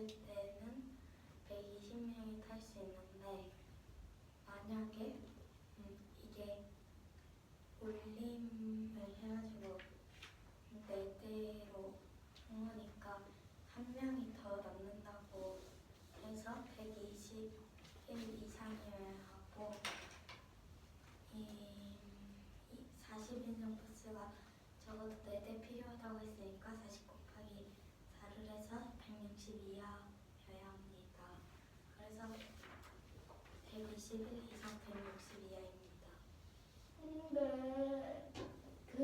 있을 때는 120명이 탈 수 있는데 만약에 이게 올림을 해가지고 4대로 한 거니까 한 명이 더 남는다고 해서 121 이상이어야 하고 이 40인용 버스가 적어도 4대 필요하다고 했으니까 40 곱하기 4를 해서 160 이하여야 합니다. 그래서 121 이상 160 이하입니다. 근데 그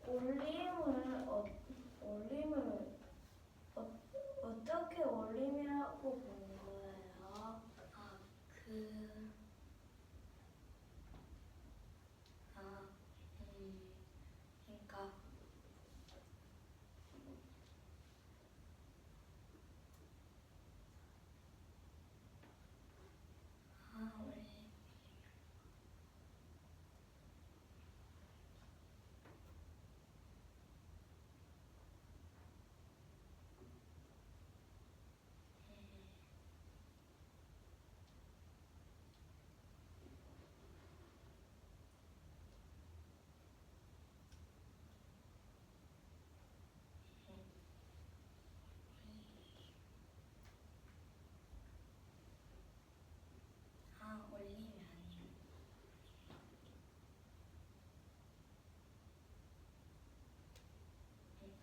어떻게 올림이라고 본 거예요? 그러니까 원래 올림이 아니에요. 올림이 아닌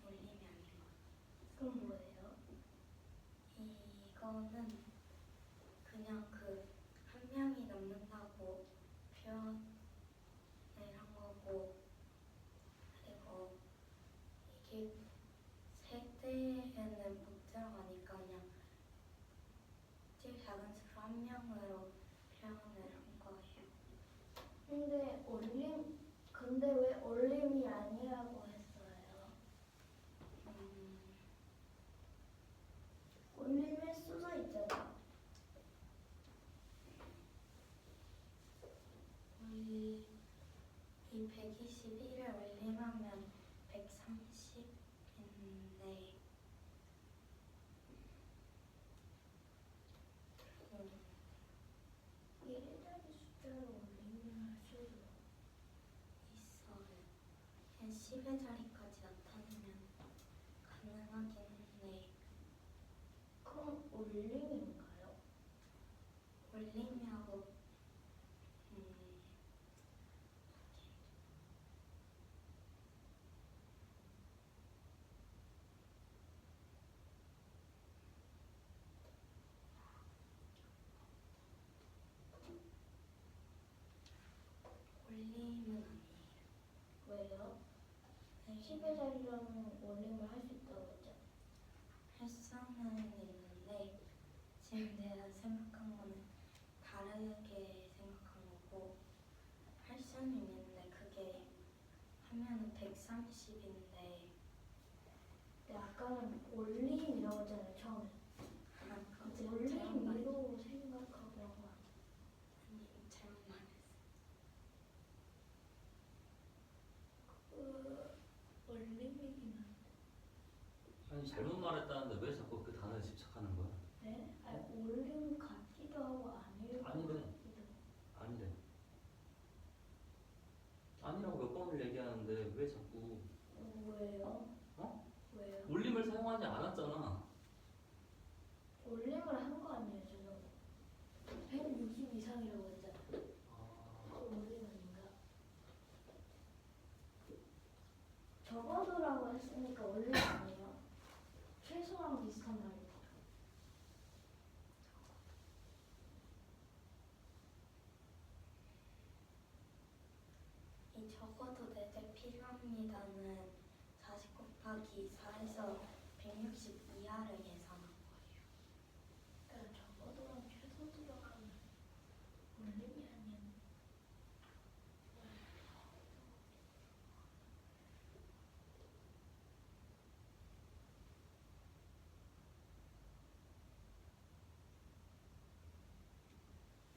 것 같아요. 그럼 뭐예요? 이거는 그냥 그 한 명이 남는다고 표현을 한 거고, 그리고 이게 세대에는 못 들어가니까 그냥 제일 작은 수로 한 명으로 표현을 한 거예요. 근데 왜 올림이 아니라고 했어요? 올림일 수도 있잖아. 이 121을 올림하면 130인데 일자리 숫자로 올림을 할 수도 있어요. 그냥 10의 자리까지 나타내면 가능하긴 한데 그럼 올림인가요? 올림이라고 올림은 아니에요. 왜요? 10의 자리라면 올림을 할 수 있다고 했죠. 할 수는 있는데 지금 내가 생각한 거는 다르게 생각한 거고, 할 수는 있는데 그게 하면은 130인데 아까는 올림이라고 했잖아요, 처음에. 올림으로 생각하고 한 거 아니에요? 아니 잘못 말했어. 올림이긴 한데. 아니 잘못 말했다는데 왜 자꾸 그 단어에 집착하는 거야? 네? 아니, 올림 같기도 하고 아닐 것 아니래. 같기도 하고. 아니래. 아니라고 몇 번을 얘기하는데 왜 자꾸 왜요? 어? 왜요? 올림을 사용하지 않았잖아. 올림을 한 거 아니에요, 저는. 160 이상이라고 했잖아요. 올림 아닌가? 적어도라고 했으니까 올림 아니에요? 최소랑 비슷한 말이죠. 이 적어도 4대 필요합니다는 40 곱하기 4에서 160 이하를 예상한 거예요. 그러니까 적어도랑 최소 들어가면 올림이 아니야.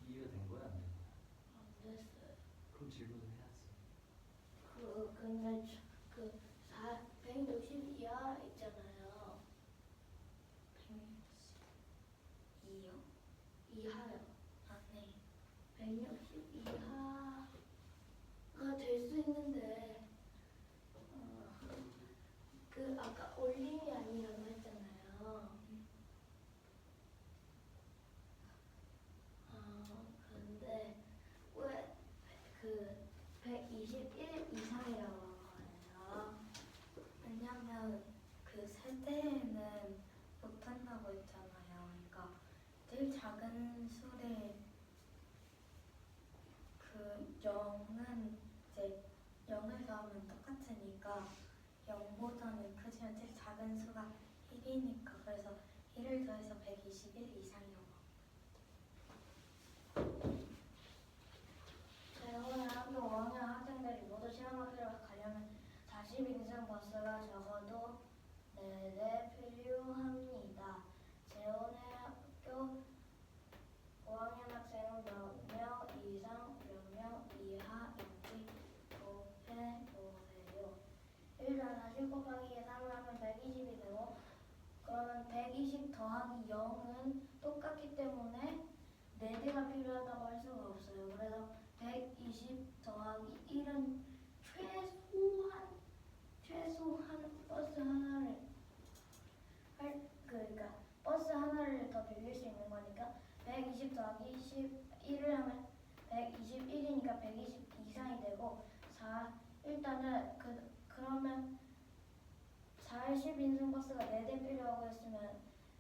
이해가 된 거야? 안 된 거야? 안 됐어요. 그럼 질문을 해야지. 근데 160 이하 있잖아요. 이하요. 아, 네. 160 이하가 될 수 있는데 그 아까 올림이 아니라고 했잖아요. 근데 왜 그 121 이상이라고 한 거예요? 왜냐면 그 세대에는 못한다고 했잖아요. 그러니까 제일 작은 수를 그 0은 이제 0을 더하면 똑같으니까 0보다는 크지만 제일 작은 수가 1이니까 그래서 1을 더해서 121 이상이라고. 재원의 학교 5학년 학생들이 모두 시험학교를 가려면 40인승 버스가 적어도 4대 필요합니다. 재원의 학교 5학년 학생은 몇 명 이상, 몇 명 이하인지 곱해보세요. 일단 40 곱하기 3을 하면 120이 되고 그러면 120 더하기 0은 똑같기 때문에 4대가 필요하다고 할 수가 없어요. 그래서 120 더하기 1은 최소한 버스 하나를 그러니까 버스 하나를 더 빌릴 수 있는 거니까 120 더하기 11을 하면 121이니까 120 이상이 되고 일단은 그러면 40인승 버스가 4대 필요하고 했으면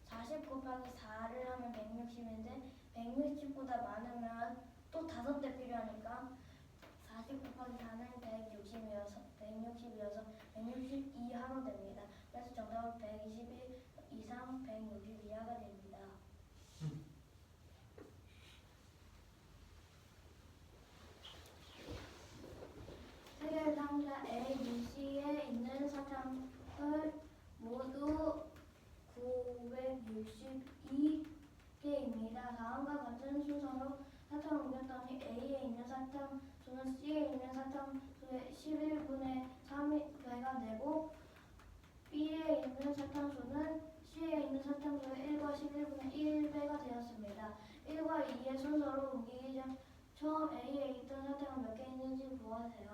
40 곱하기 4를 하면 160인데 160보다 많으면 또 5대 필요하니까 40 곱하기 4는 160이어서 160 이하로 됩니다. 그래서 정답은 121 이상 160 이하가 됩니다. 세계 상자 A, B, C에 있는 사탕을 모두 962개입니다. 다음과 같은 순서로 사탕을 옮겼더니 A에 있는 사탕수는 C에 있는 사탕수의 11분의 3배가 되고 B에 있는 사탕수는 C에 있는 사탕수의 1과 11분의 1배가 되었습니다. 1과 2의 순서로 옮기기 전 처음 A에 있던 사탕은 몇 개 있는지 구하세요.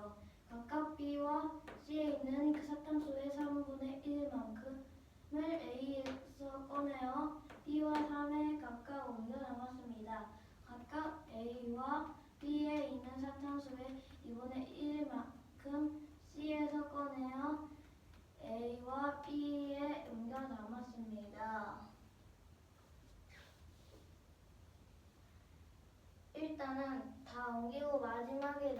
각각 B와 C에 있는 그 사탕수의 3분의 1만큼을 A에서 꺼내어 B와 3에 각각 옮겨 담았습니다. 각각 A와 B에 있는 사탕수의 2분의 1만큼 C에서 꺼내어 A와 B에 옮겨 담았습니다. 일단은 다 옮기고 마지막에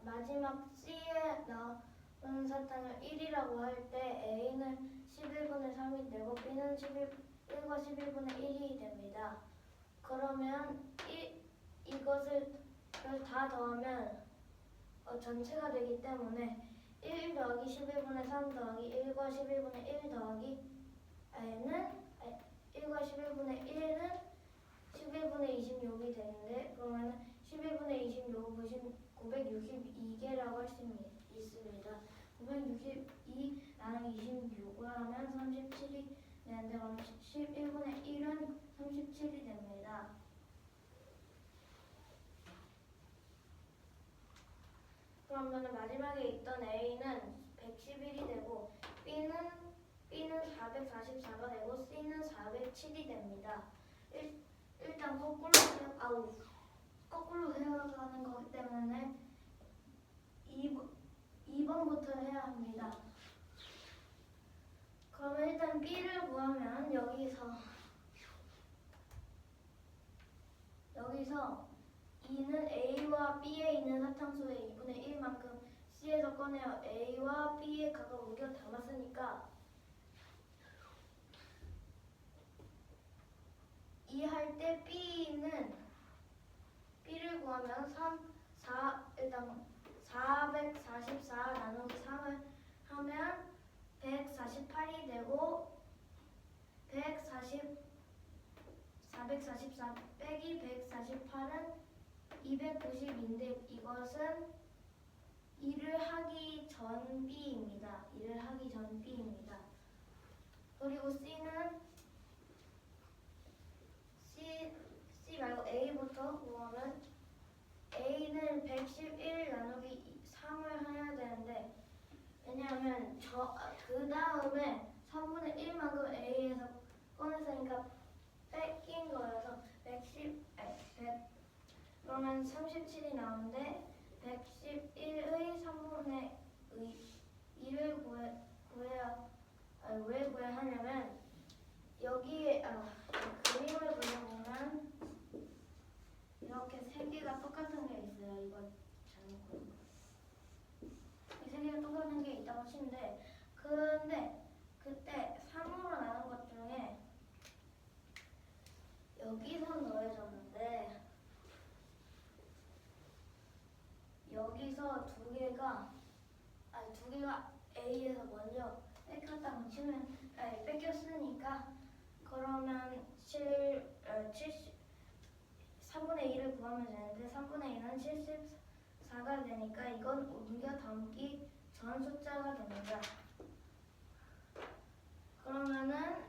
마지막 C에 남은 사탕을 1이라고 할 때 A는 11분의 3이 되고 B는 1과 11분의 1이 됩니다. 그러면 이것을 다 더하면 전체가 되기 때문에 1 더하기 11분의 3 더하기 1과 11분의 1 더하기 1과 11분의 1은 11분의 26이 되는데 그러면 11분의 26은 962개라고 할 수 있습니다. 962 나누기 26을 하면 37이 되는데 그럼 11분의 1은 37이 됩니다. 그러면 마지막에 있던 A는 111이 되고 B는 444가 되고 C는 407이 됩니다. 일단 거꾸로 세워가는 거기 때문에 2번부터 해야 합니다. 그러면 일단 B를 구하면 여기서 2는 A와 B에 있는 사탕수의 2분의 1만큼 C에서 꺼내어 A와 B에 각각 옮겨 담았으니까 이 할 때 B를 구하면 일단 444 나누기 3을 하면 148이 되고 444 빼기 148은 290인데 이것은 일을 하기 전 B입니다. 그리고 C는 111 나누기 3을 해야 되는데 왜냐하면 그 다음에 3분의 1만큼 A에서 꺼냈으니까 뺏긴 거여서 110 그러면 37이 나오는데 111의 3분의 2를 왜 구해야 하냐면 여기에 그림을 그려보면 이렇게 세 개가 똑같은 게 있어요. 이거 잘못 그린 거. 이 세 개가 똑같은 게 있다고 치는데 근데 그때 3으로 나눈 것 중에 여기서 더해졌는데 여기서 두 개가 A에서 먼저 뺏겼다고 치면 뺏겼으니까 그러면 3분의 2를 구하면 되는데 3분의 2는 74가 되니까 이건 옮겨 담기 전 숫자가 됩니다. 그러면은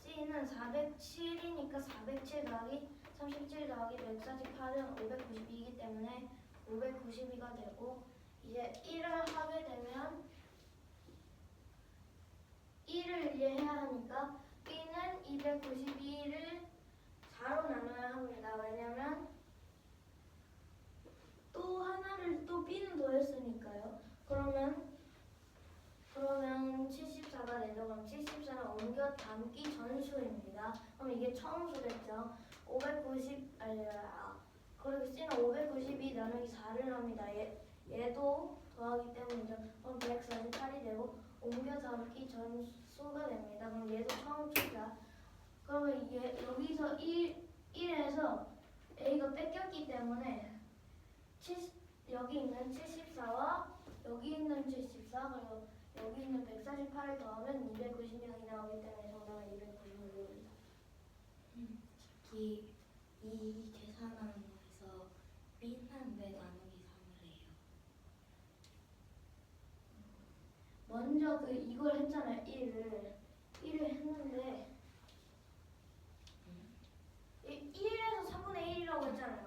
C는 407이니까 407 더하기 37 더하기 148은 592이기 때문에 592가 되고 이제 1을 하게 되면 1을 이해해야 하니까 B는 292를 4로 나눠야 합니다. 왜냐면 또 하나를 또 B는 더했으니까요. 그러면 74가 되죠. 그럼 74는 옮겨 담기 전수입니다. 그럼 이게 처음 수겠죠. 590 그리고 C는 592 나누기 4를 합니다. 얘도 더하기 때문이죠. 그럼 148이 되고 옮겨 담기 전수가 됩니다. 그럼 얘도 처음 수자. 그러면 여기서 1에서 A가 뺏겼기 때문에 여기 있는 74와 여기 있는 74 그리고 여기 있는 148을 더하면 296이 나오기 때문에 정답은 296입니다. 저기 이 계산하는 거에서 B는 왜 나누기 3을 해요? 먼저 이걸 했잖아요. 1을 했는데 1에서 3분의 1이라고 했잖아요.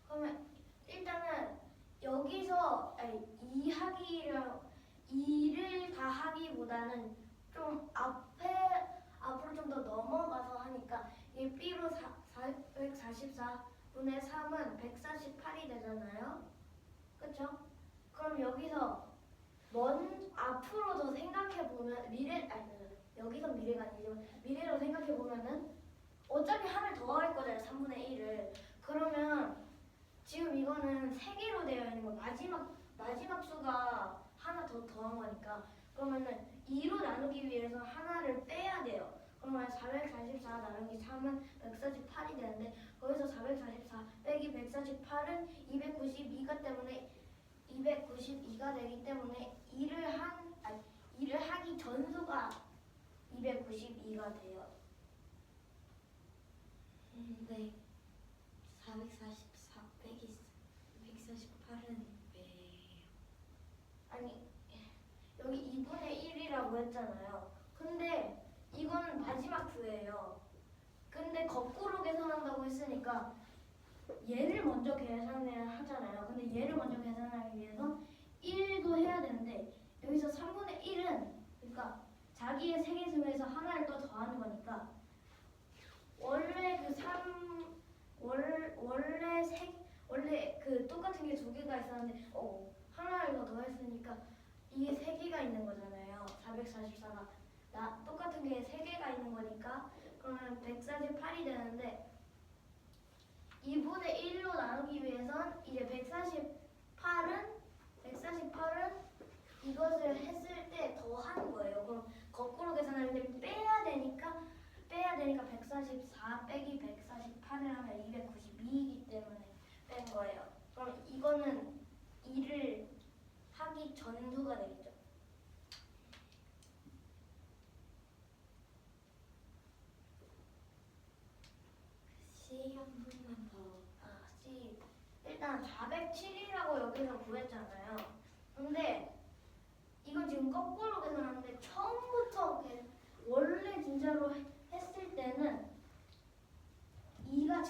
그러면 일단은 여기서 2를 다 하기보다는 좀 앞으로 좀 더 넘어가서 하니까 이 B로 144분의 3은 148이 되잖아요. 그쵸? 그럼 여기서 앞으로 더 생각해보면 여기서 미래가 아니지만 미래로 생각해보면은 어차피 하나를 더 할 거잖아요. 3분의 1을. 그러면 지금 이거는 3개로 되어 있는 거 마지막 수가 하나 더 더한 거니까 그러면은 2로 나누기 위해서 하나를 빼야 돼요. 그러면 444 나누기 3은 148이 되는데 거기서 444 빼기 148은 292가 되기 때문에 2를 하기 전수가 292가 돼요. 네. 444 빼기 148은 왜예요? 아니 여기 2분의 1이라고 했잖아요. 근데 이거는 마지막 수예요. 근데 거꾸로 계산한다고 했으니까 얘를 먼저 계산을 하잖아요. 근데 얘를 먼저 계산하기 위해서 1도 해야 되는데 여기서 3분의 1은 그러니까 자기의 세개 중에서 하나를 또 더하는 거니까 원래 그 똑같은 게 두 개가 있었는데 하나를 더 더했으니까 이게 세 개가 있는 거잖아요. 444가 똑같은 게 세 개가 있는 거니까 그러면 148이 되는데 2분의 1로 나누기 위해선 이제 148은 이것을 했을 때 더 하는 거예요. 그럼 거꾸로 계산하는데 빼야 되니까 144 빼기 148을 하면 292이기 때문에 뺀 거예요. 그럼 이거는 2를 하기 전수가 되겠죠. C 한 번만 더. C 일단 407이라고 여기서 구했잖아요. 근데 이건 지금 거꾸로 계산하는데 처음부터 원래 진짜로 했을 때는 2가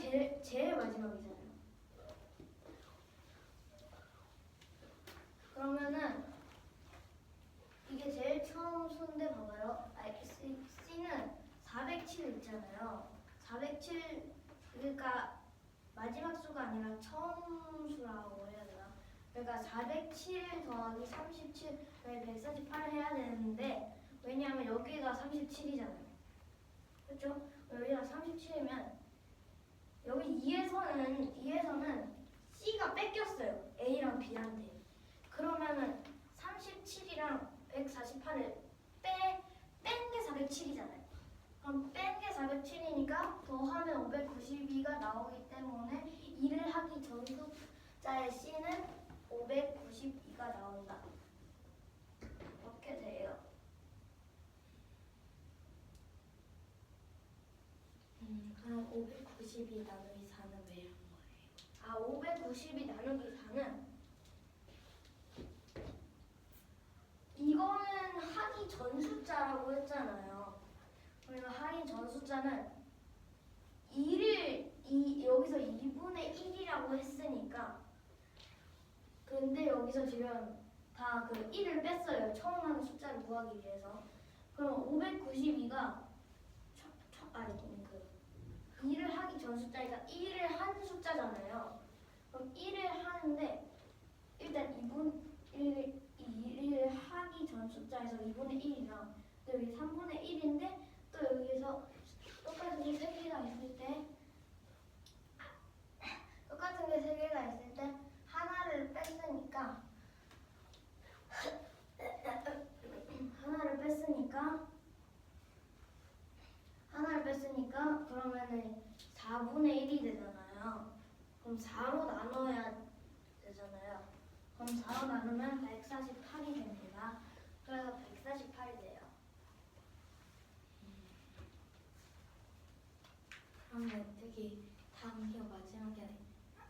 제일 마지막이잖아요. 근데 봐봐요. C는 407 있잖아요. 407 그러니까 마지막 수가 아니라 처음 수라고 해야 되나? 그러니까 407 더하기 37을 148 해야 되는데 왜냐하면 여기가 37이잖아요. 그렇죠? 여기가 37이면 여기 2에서는 C가 뺏겼어요. A랑 B한테. 그러면은 37이랑 148을 뺀 게 407이잖아요. 그럼 뺀 게 407이니까 더하면 592가 나오기 때문에 일을 하기 전 숫자의 C는 592가 나온다. 이렇게 돼요. 그럼 592 나누기 4는 왜 이런 거예요? 아, 592 나누기 4는 이거는 하기 전 숫자라고 했잖아요. 그러니까 하기 전 숫자는 2를 여기서 2분의 1이라고 했으니까 근데 여기서 지금 다 그 1을 뺐어요. 처음 하는 숫자를 구하기 위해서. 그럼 592가 그 2를 하기 전 숫자니까 1을 한 숫자잖아요. 그럼 1을 하는데 일단 1을 하기 전 숫자에서 2분의 1이랑 또 여기 3분의 1인데 또 여기서 똑같은 게 3개가 있을 때 하나를 뺐으니까 그러면은 4분의 1이 되잖아요. 그럼 4로 나눠야 되잖아요. 그럼 4로 나누면 148이 됩니다. 그래서 148이 돼요. 그럼 납득이 다음 기호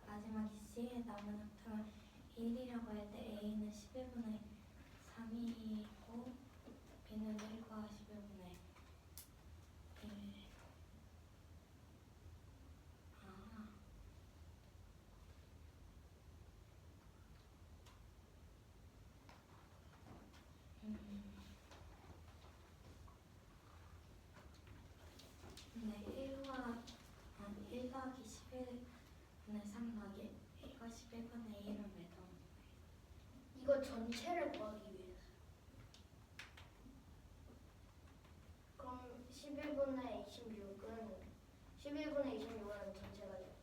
마지막이 C에 남은 사탕은 1이라고 할 때 A는 11분의 3이고 B는 1과 11분의 1. 근데 1 더하기 11분의 3 더하기 1과 11분의 1은 왜 더한 거예요? 이거 전체를 구하기 위해서. 그럼 11분의 26은 전체가 되죠.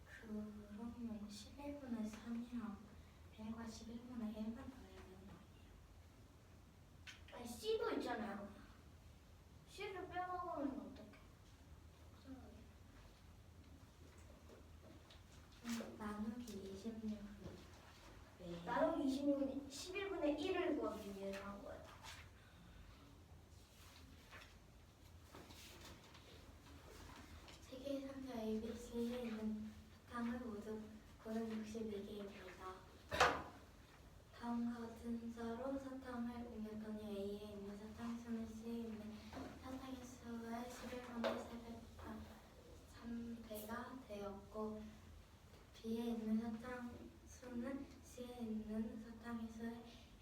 그러면 11분의 3이랑 1과 11분의 1만 더해야 되는 거 아니에요? 아니 C도 있잖아요. C를 빼먹으면 어떡해? 나누기 26은 왜? 나누기 26은 11분의 1을 구하기 위해서 한 거예요. 세계 상자 ABC에 있는 사탕을 모두 962개입니다. 다음과 같은 순서로 사탕을 옮겼더니 A에 있는 사탕 수는 C에 있는 사탕의 수의 11분의 3배가 되었고 B에 있는 사탕 수는 C에 있는 사탕의 수의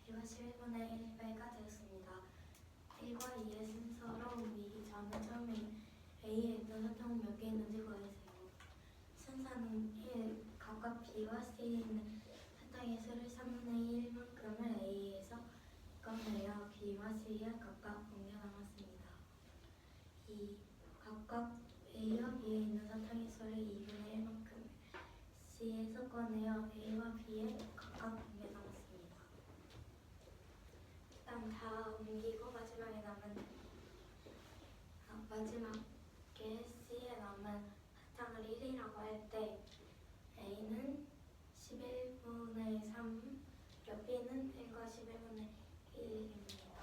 1과 11분의 1배가 되었습니다. 1과 2의 순서로 옮기기 전에 처음에 A에 있는 사탕은 몇 개 있는지 구하세요. 순서는 1. 각각 B와 C에 있는 사탕의 수를 3분의 1만큼을 A에서 꺼내어 B와 C에 각각 옮겨 담았습니다. 2. 각각 A와 B에 있는 사탕의 수를 2분의 1만큼을 C에서 꺼내어 A와 B에 각각 옮겨 담았습니다. 일단 다 옮기고 마지막에 C에 남은 사탕을 1이라고 할 때 A는 11분의 3, B는 1과 11분의 1입니다.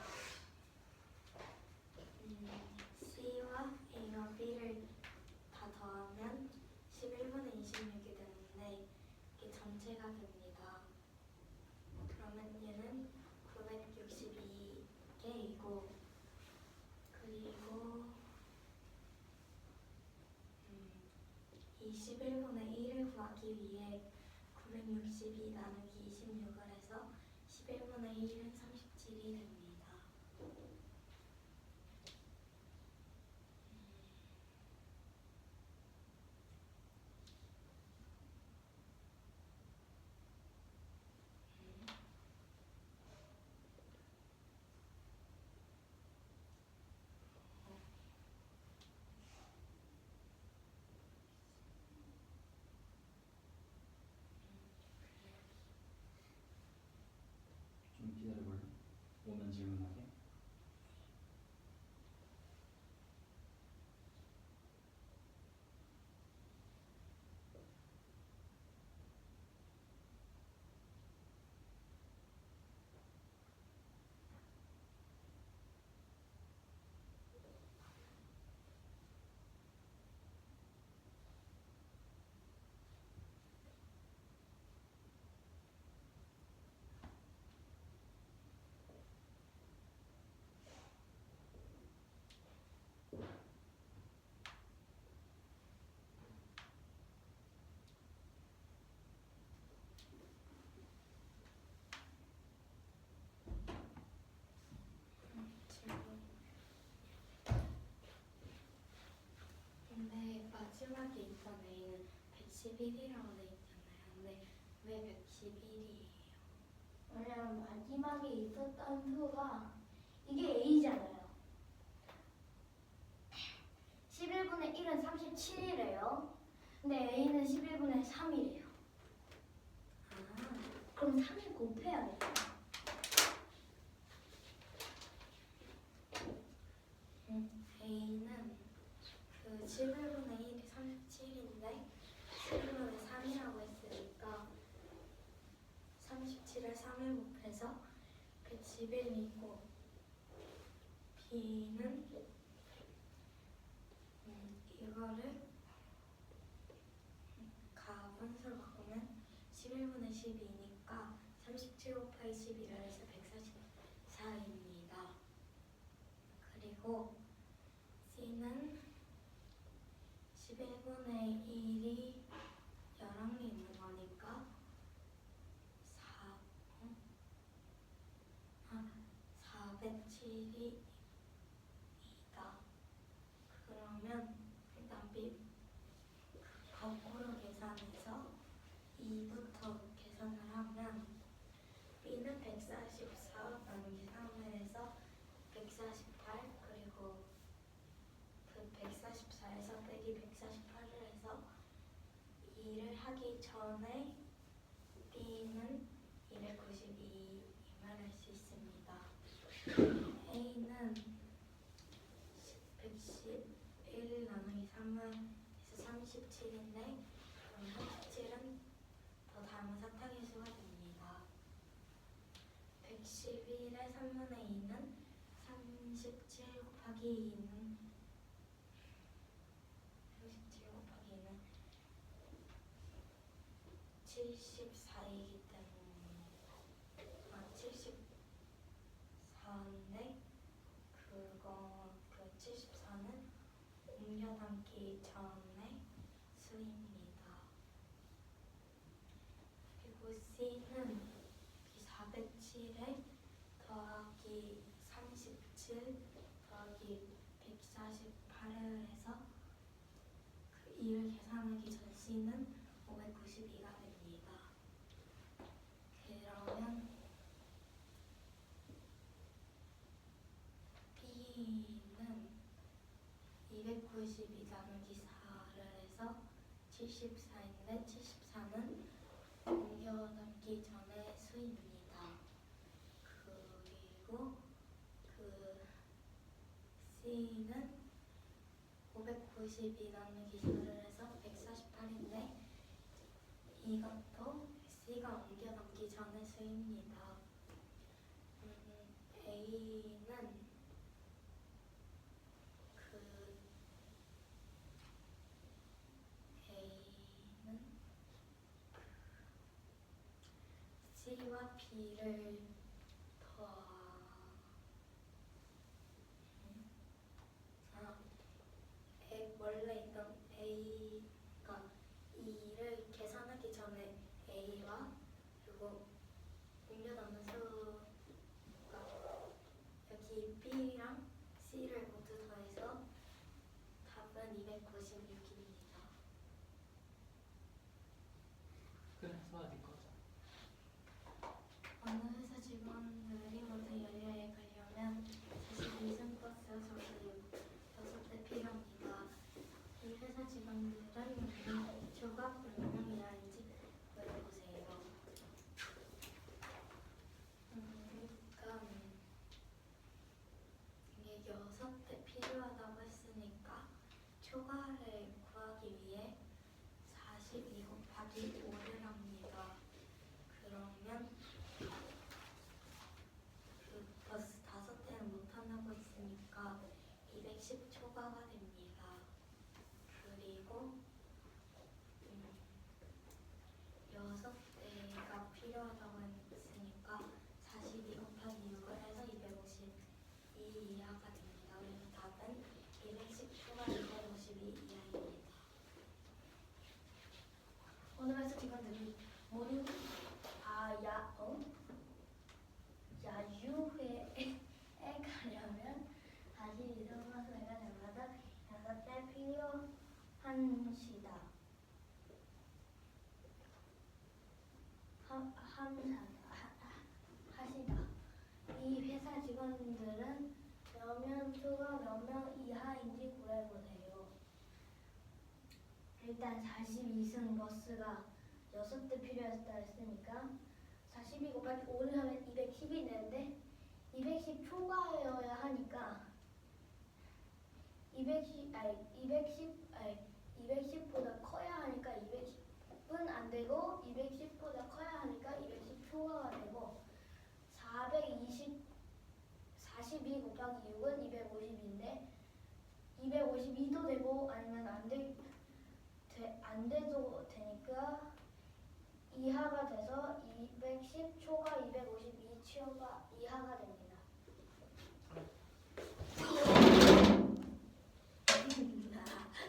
C와 A와 B를 다 더하면 11분의 26이 되는데 이게 전체가 됩니다. 그럼 그러면 얘는 962개이고 그리고 21분의 1을 구하기 위해 962 나누기 26을 해서 11분의 1은 37이 됩니다. 좀 기다려볼래? 오면 질문하게. 질문. 근데 마지막에 있던 A는 111이라고 돼 있잖아요. 근데 왜 111이에요? 왜냐면 마지막에 있었던 수가 이게 A잖아요. 11분의 1은 37이래요. 근데 A는 11분의 3이래요. 아, 그럼 30 곱해야 돼요. A는 그 11분의 1이 37인데 11분의 3이라고 했으니까 37을 3을 곱해서 111이고 B는 이거를 가분수로 바꾸면 11분의 12니까 37 곱하기 12를 해서 144입니다. 그리고 C는 11분의 1이 11개 있는 거니까 407이 2다. 그러면 일단 B 거꾸로 계산해서 2부터 계산을 하면 B는 144 나누기 3을 해서 148 그리고 그 144에서 빼기 148을 해서 2를 하기 전에 B는 292임을 알 수 있습니다. A는 111 나누기 3은 해서 37인데 그럼 37은 더 다음은 사타계수가 됩니다. 111의 3분의 2는 37 곱하기 2는 37 곱하기 2는 74이기 때문에 74인데 그 74는 옮겨 담기 전의 수입니다. 그리고 C는 이 407에 더하기 37 더하기 148을 해서 그 2를 계산하기 전 C는 592가 됩니다. 그러면 B는 292 나누기 4를 해서 74인데 74는 옮겨 담기 전의 수입니다. 그리고 그 C는 592 나누기 4를 해서 148인데 이것도 C가 옮겨 담기 전의 수입니다. A는 C와 B를 원래 있던 A가 2를 계산하기 전에 A와 그리고 옮겨 넣는 수가 여기 B랑 C를 모두 더해서 답은 296입니다. 그래, 서아 네 거자. 어느 회사 직원들이 모두 여유에 가려면 42승 버스 6대 필요합니다. 이 회사 직원들은 조각 몇 명이나인지 물어보세요. 그러니까 이게 6대 필요하다고 했으니까 초과를 구하기 위해 42 곱하기 5를 합니다. 그러면 그 버스 5대는 못 타고 있으니까 210 초과가 됩니다. 그리고 6대가 필요하다고 했으니까 42 곱하기 6을 해서 252 이하가 됩니다. 그래서 답은 210 초과 252 이하입니다. 어느 회사 직원들이 모두 야유회에 가려면 42승 버스가 되마다 6대 필요한시다. 하시다. 이 회사 직원들은 몇 명 초과 몇 명 이하인지 구해보세요. 일단 42승 버스가 6대 필요했다 했으니까 42 곱하기 5를 하면 210이 되는데 210 초과여야 하니까 210보다 커야 하니까 210은 안 되고 210보다 커야 하니까 210 초과가 되고 42 곱하기 6은 250인데 252도 되고 아니면 안 돼도 되니까 이하가 돼서 210 초과 252 초과 이하가 됩니다.